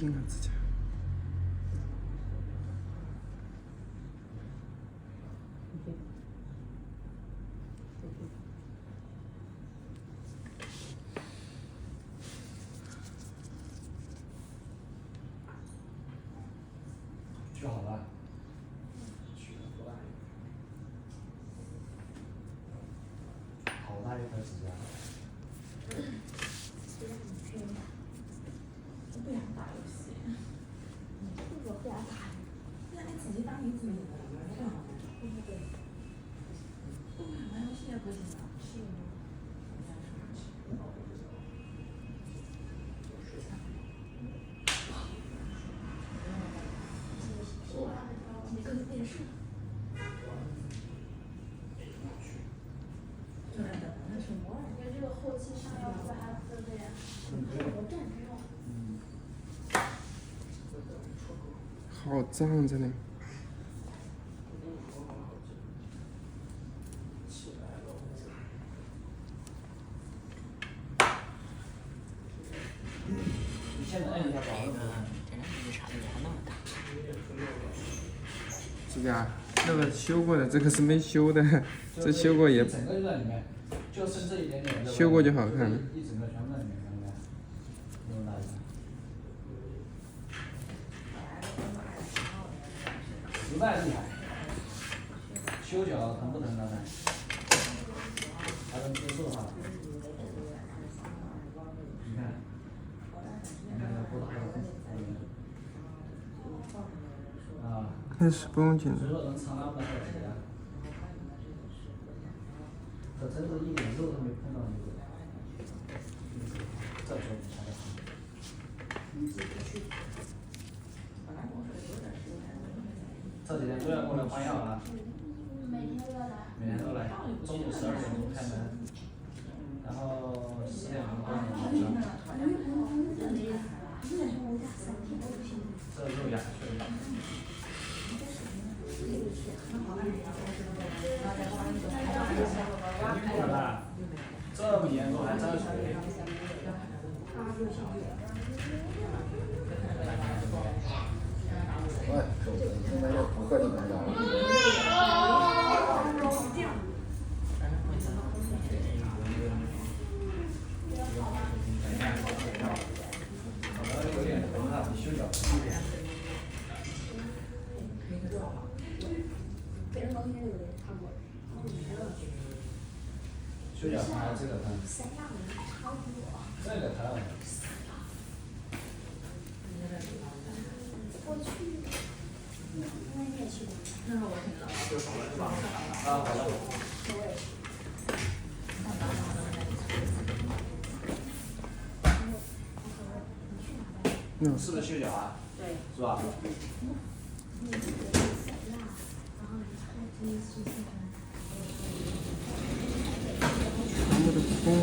硬啊，自己。取好了。取了多大一个？好大一块指甲。不想打游戏，我不想打，那你自己当你自己的，对不对？不想玩游戏也不行啊，是吗？你跟着电视。因为这个后期上要不还分的呀？我这没用。好脏真的。你现在摁一下保温。这两个差别还那么大。指甲那个修过的，这个是没修的，这修过也。整个就在里面，就剩这一点点。修过就好看了。一整个全部在里面，看到没？那么大一个。实在厉害。修脚疼不疼刚才？还能接受哈。你看，你看它不大的。啊。那是不用紧的。所以说能藏那么大块指甲。它真是一点肉都没碰到那个。这时候你才能。这几天都要过来换药啊。每天都要来。每天都来，中午12点钟开门，然后4点钟关门。这肉眼确实大。不大，这么严重还沾水。喂，现在要不喝你们的。有点疼啊，你修脚。修脚疼还是这个疼？这个疼。我去，那你也去过？那是我听到。就好了是吧？啊，好了。我也去。是不是修脚啊？对。是吧？全部都疯了。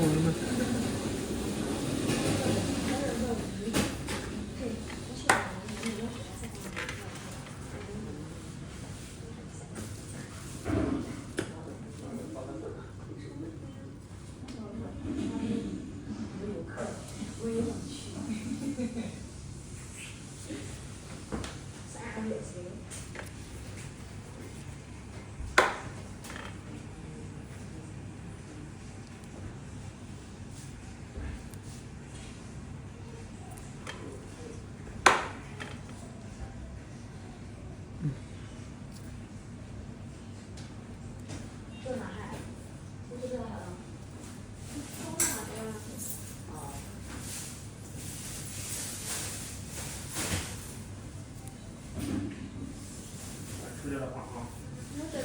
这哪还？不知道了。都哪个呀？出去了吧啊？那得